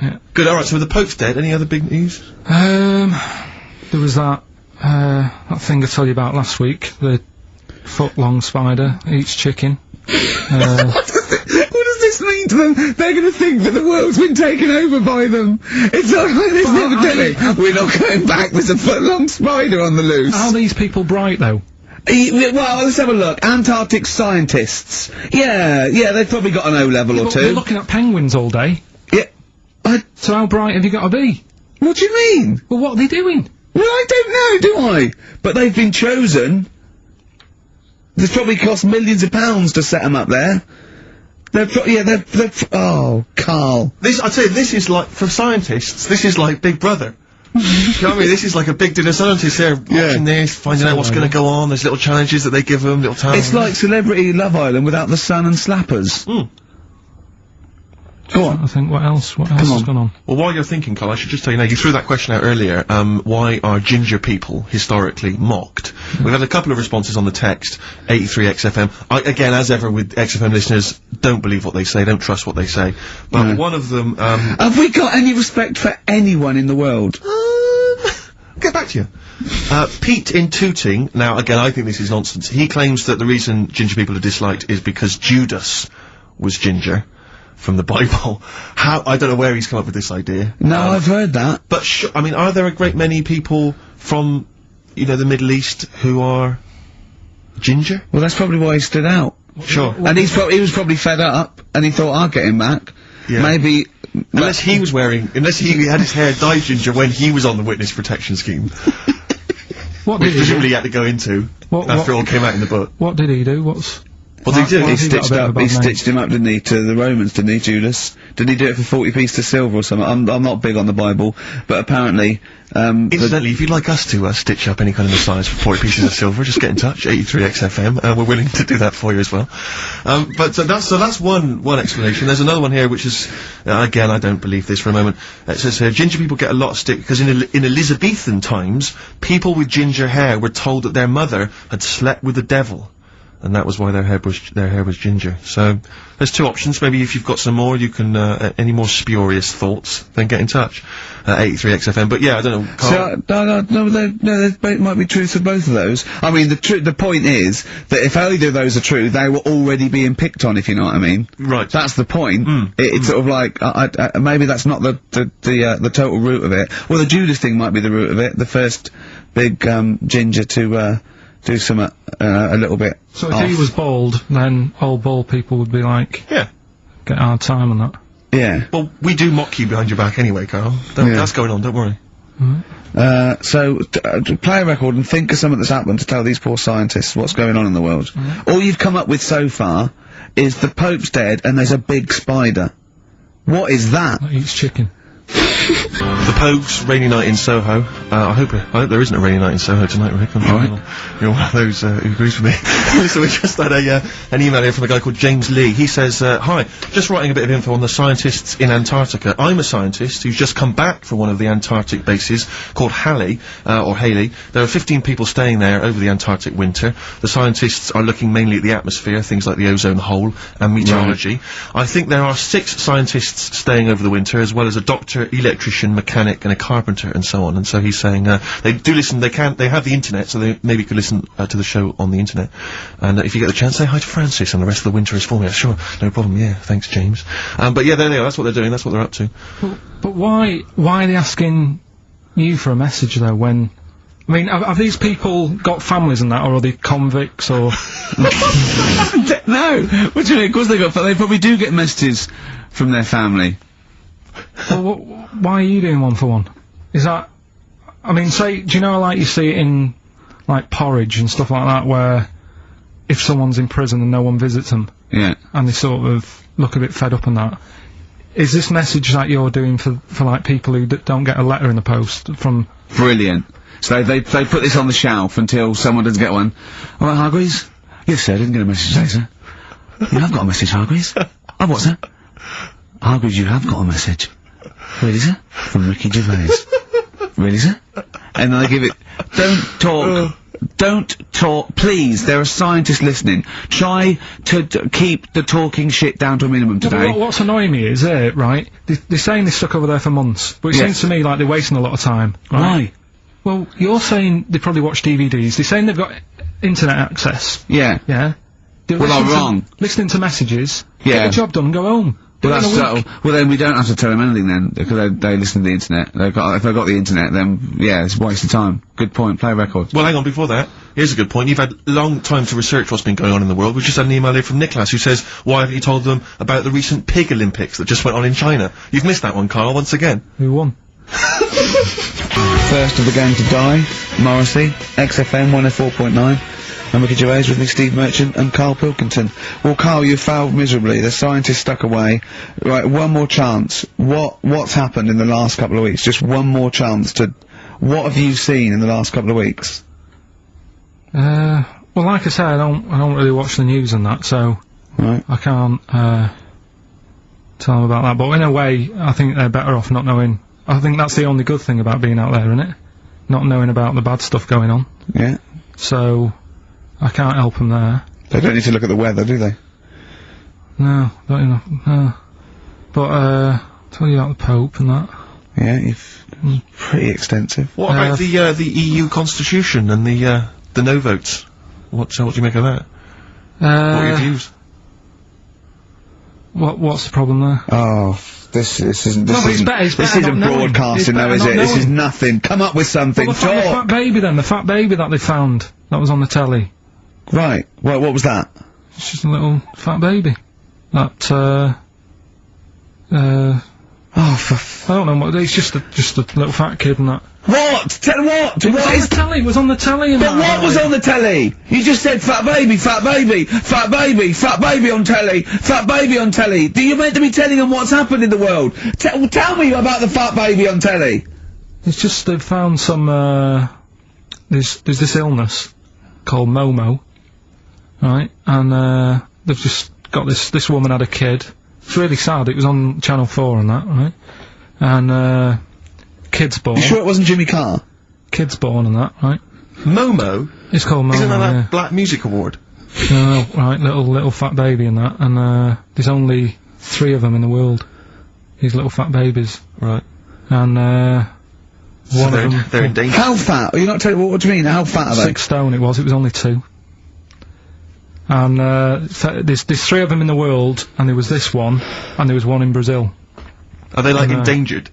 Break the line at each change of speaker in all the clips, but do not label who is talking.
Yeah.
Good, alright, so the Pope's dead. Any other big news?
There was that thing I told you about last week, the foot-long spider eats chicken.
What does this mean to them? They're going to think that the world's been taken over by them. It's not like this never telling. We're not going back, there's a foot-long spider on the loose.
How are these people bright, though?
Well, let's have a look. Antarctic scientists. Yeah, they've probably got an O-level or two.
We're looking at penguins all day.
Yeah.
So how bright have you got to be?
What do you mean?
Well, what are they doing?
Well, I don't know, do I? But they've been chosen. It's probably cost millions of pounds to set them up there. Oh, Carl.
I tell you, this is like, for scientists, this is like Big Brother. Do you know what I mean? This is like a big dinner. Scientists, they're watching this, finding out what's going to go on. There's little challenges that they give them, little tasks.
It's like Celebrity Love Island without the sun and slappers. Go on.
I think, what else has gone on?
Well, while you're thinking, Carl, I should just tell you now, you threw that question out earlier, why are ginger people historically mocked? We've had a couple of responses on the text, 83XFM. Again, as ever with XFM listeners, don't believe what they say, don't trust what they say. But one of them,
have we got any respect for anyone in the world?
I'll get back to you. Pete in Tooting, now again, I think this is nonsense. He claims that the reason ginger people are disliked is because Judas was ginger. From the Bible. I don't know where he's come up with this idea.
No, I've heard that.
But I mean, are there a great many people from, you know, the Middle East who are ginger?
Well, that's probably why he stood out.
Sure.
And he was probably fed up, and he thought, I'll get him back.
Yeah.
Maybe...
unless he had his hair dyed ginger when he was on the witness protection scheme.
What
which
did
presumably he had to go into, after it all came out in the book.
What did he do? What
did he do?
He stitched him up, didn't he, to the Romans, didn't he, Judas? Didn't he do it for 40 pieces of silver or something? I'm not big on the Bible, but apparently,
incidentally, if you'd like us to, stitch up any kind of Messiahs for 40 pieces of silver, just get in touch, 83XFM, we're willing to do that for you as well. So that's one explanation. There's another one here, which is, again, I don't believe this for a moment. It says here, ginger people get a lot of stick, because in Elizabethan times, people with ginger hair were told that their mother had slept with the devil. And that was why their hair was ginger. So, there's two options. Maybe if you've got some more, you can, any more spurious thoughts, then get in touch. 83XFM. But yeah, I don't know, Carl.
So, there might be truth to both of those. I mean, the point is, that if either of those are true, they were already being picked on, if you know what I mean.
Right.
That's the point. It's sort of like, maybe that's not the total root of it. Well, the Judas thing might be the root of it. The first big, ginger to, do some, a little bit.
So if he was bald, then old bald people would be like,
yeah,
get a hard time on that.
Yeah.
Well, we do mock you behind your back anyway, Carl. That's going on, don't worry.
So, play a record and think of something that's happened to tell these poor scientists what's going on in the world. All you've come up with so far is the Pope's dead and there's a big spider. What is that?
That eats chicken.
The Pogues, rainy night in Soho. I hope there isn't a rainy night in Soho tonight, Rick. You're one of those who agrees with me. So we just had an email here from a guy called James Lee. He says, hi, just writing a bit of info on the scientists in Antarctica. I'm a scientist who's just come back from one of the Antarctic bases called Halley, or Haley. There are 15 people staying there over the Antarctic winter. The scientists are looking mainly at the atmosphere, things like the ozone hole, and meteorology. I think there are 6 scientists staying over the winter, as well as a doctor, electrician, mechanic, and a carpenter, and so on. And so he's saying, they do listen, they have the internet, so they maybe could listen to the show on the internet. And if you get the chance, say hi to Francis, and the rest of the winter is for me. Sure, no problem, yeah, thanks, James. But yeah, there they are, that's what they're doing, that's what they're up to.
But why are they asking you for a message, though, when... I mean, have these people got families and that, or are they convicts, or...
No! What do you mean? Of course they probably do get messages from their family.
Well, why are you doing one for one? Is that... I mean, say, do you know, like, you see it in, like, Porridge and stuff like that, where if someone's in prison and no one visits them...
Yeah.
And they sort of look a bit fed up and that... Is this message that you're doing for like, people who don't get a letter in the post from...
Brilliant. So they put this on the shelf until someone doesn't get one. All right, Hargreaves? Yes, sir, I didn't get a message today, sir. You have got a message, Hargreaves. Oh, what, sir? Hargreaves, you have got a message. Really, sir? From Ricky Gervais. Really, sir? And then they give it... don't talk, please, there are scientists listening. Try to keep the talking shit down to a minimum today.
What's annoying me is, right, they're saying they're stuck over there for months, but it seems to me like they're wasting a lot of time. Right?
Why?
Well, you're saying they probably watch DVDs, they're saying they've got internet access.
Yeah.
Yeah?
Well, I'm wrong.
Listening to messages,
Yeah.
get the job done and go home. Do
Well,
it in
that's
a week.
well, then we don't have to tell them anything then, because they listen to the internet. If they've got the internet, then, yeah, it's a waste of time. Good point, play records.
Well, hang on, before that, here's a good point. You've had long time to research what's been going on in the world. We've just had an email here from Nicholas who says, why haven't you told them about the recent pig Olympics that just went on in China? You've missed that one, Carl, once again.
Who won?
First of the gang to die, Morrissey, XFM 104.9. I'm Ricky Gervais with me, Steve Merchant and Karl Pilkington. Well, Karl, you failed miserably. The scientists stuck away. Right, one more chance. What's happened in the last couple of weeks? Just one more chance to... What have you seen in the last couple of weeks?
Well, like I say, I don't really watch the news and that, so...
Right.
I can't, tell them about that. But in a way, I think they're better off not knowing. I think that's the only good thing about being out there, isn't it? Not knowing about the bad stuff going on.
Yeah.
So... I can't help them there.
They don't need to look at the weather, do they?
No, don't enough. No. But, tell you about the Pope and that.
Yeah, pretty extensive.
What about the EU Constitution and the no votes? What do you make of that? What are your views?
What's the problem there?
Oh, this isn't
not knowing.
broadcasting though, is it? This is nothing. Come up with something.
Well, the fat baby then, the fat baby that they found, that was on the telly.
Right. Well, what was that?
It's just a little fat baby. That,
oh,
I don't know what, it's just a little fat kid and that.
What? Tell what?
It was on the telly, it was on the telly and
But what was on the telly? You just said fat baby, fat baby, fat baby, fat baby on telly, fat baby on telly. Do you meant to be telling them what's happened in the world? Tell me about the fat baby on telly.
It's just they've found some, there's this illness called Momo, right? And, they've just got this woman had a kid. It's really sad, it was on Channel 4 and that, right? And, kid's born.
You sure it wasn't Jimmy Carr?
Kid's born and that, right?
Momo?
It's called Momo,
Isn't that
yeah.
that Black Music Award?
No, right, little fat baby and that, and, there's only 3 of them in the world. These little fat babies.
Right.
And,
So
one of them...
they're in danger.
How fat? Are you not telling what do you mean? How fat are they?
6 stone it was only 2. And, there's 3 of them in the world, and there was this one, and there was one in Brazil.
Are they like endangered?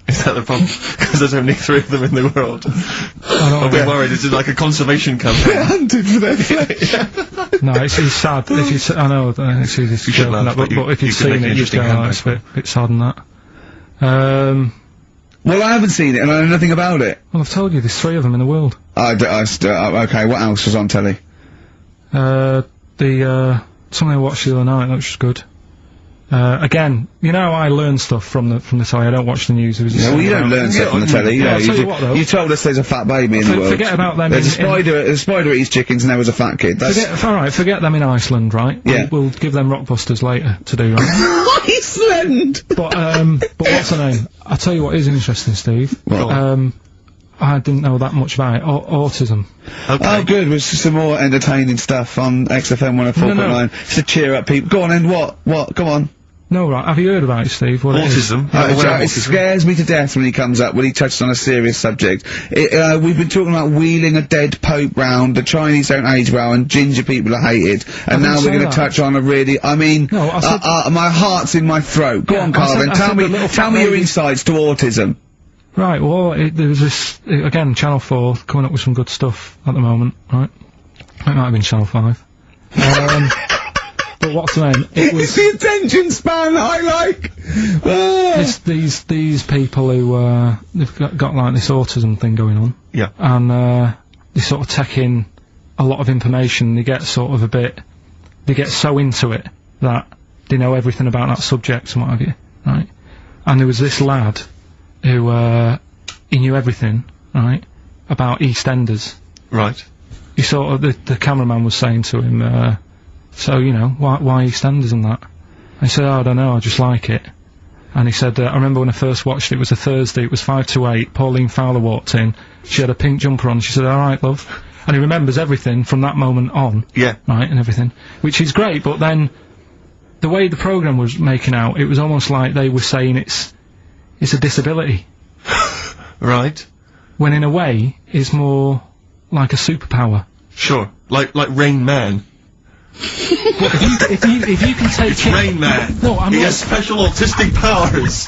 Is that the problem? Because there's only 3 of them in the world. I'm a bit worried. This is like a conservation campaign.
Hunted for their flesh.
No, it's sad. If you I know, it's easy to joke and that, but if you've seen it, you'd go, oh, it's a bit sad and that.
Well, I haven't seen it, and I know nothing about it.
Well, I've told you, there's 3 of them in the world.
Okay, what else was on telly?
Something I watched the other night, that was just good. Again, you know, I learn stuff from the telly. I don't watch the news. It was just
well, you don't learn stuff from the telly.
Yeah, I'll tell you what, though.
You told us there's a fat baby in the world.
Forget about them.
There's a spider eats chickens, and there was a fat kid.
Forget them in Iceland, right?
Yeah.
We'll give them Rockbusters later to do, right?
Iceland!
But what's her name? I'll tell you what is interesting, Steve.
What?
I didn't know that much about it. Autism.
Okay.
Oh, good. There's some more entertaining stuff on XFM 104.9.
No.
Just to cheer up people. Go on, and what? Come on.
No, right. Have you heard about it, Steve? What it is?
Autism?
It scares me to death when he comes up, when he touches on a serious subject. We've been talking about wheeling a dead pope round, the Chinese don't age well, and ginger people are hated, and now we're going to touch on a really, I mean,
No, I said-
my heart's in my throat. Go
Yeah,
on, Carl, then
I said
tell me your
baby.
insights to autism.
Right, well, there was this, again, Channel 4, coming up with some good stuff at the moment, right? It might have been Channel 5. But what's the name? It was...
It's the attention span I like!
It's these people who, they've got like this autism thing going on.
Yeah.
And, they sort of take in a lot of information, they get sort of they get so into it that they know everything about that subject and what have you, right? And there was this lad who, he knew everything, right, about EastEnders.
Right.
He sort of, the cameraman was saying to him, so, you know, why EastEnders and that? And he said, oh, I don't know, I just like it. And he said, I remember when I first watched it was a Thursday, it was 5 to 8, Pauline Fowler walked in, she had a pink jumper on, she said, alright, love. and he remembers everything from that moment on.
Yeah.
Right, and everything, which is great. But then, the way the program was making out, it was almost like they were saying it's a disability.
Right.
When in a way, it's more like a superpower.
Sure. Like Rain Man.
Well, if you can take
It's Rain Man.
No, I'm
he
not.
has special autistic powers.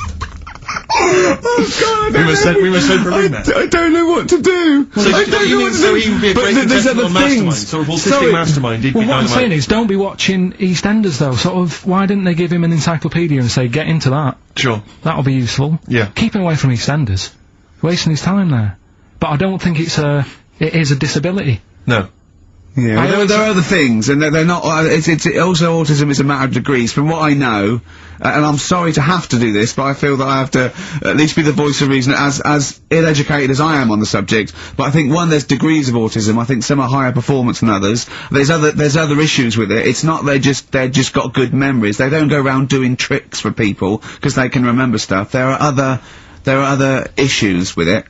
Oh God,
we must send for Rain Man.
I don't know what to do.
So he would be a great contestant on Mastermind. So autistic Mastermind, he'd be
Well, what I'm
dynamite.
saying is, don't be watching EastEnders though. Sort of, why didn't they give him an encyclopedia and say, get into that?
Sure.
That'll be useful.
Yeah.
Keep him away from EastEnders. Wasting his time there. But I don't think it is a disability.
No.
Yeah, there are other things, and they're not. It's also autism is a matter of degrees. From what I know, and I'm sorry to have to do this, but I feel that I have to at least be the voice of reason, as ill-educated as I am on the subject. But I think there's degrees of autism. I think some are higher performance than others. There's other issues with it. It's not they're just got good memories. They don't go around doing tricks for people because they can remember stuff. There are other issues with it.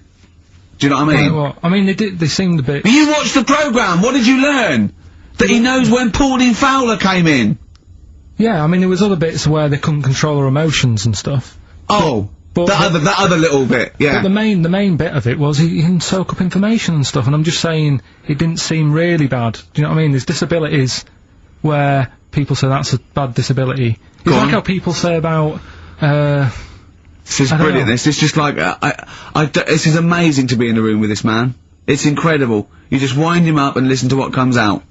Do you know what I mean?
Well, I mean, they seemed a bit...
But you watched the programme, what did you learn? That he knows when Pauline Fowler came in?
Yeah, I mean, there was other bits where they couldn't control their emotions and stuff.
Oh,
but
that other little bit, yeah.
But the main bit of it was he can soak up information and stuff, and I'm just saying, it didn't seem really bad. Do you know what I mean? There's disabilities where people say that's a bad disability. It's like how people say about,
This is brilliant. This is just like this is amazing to be in the room with this man. It's incredible. You just wind him up and listen to what comes out.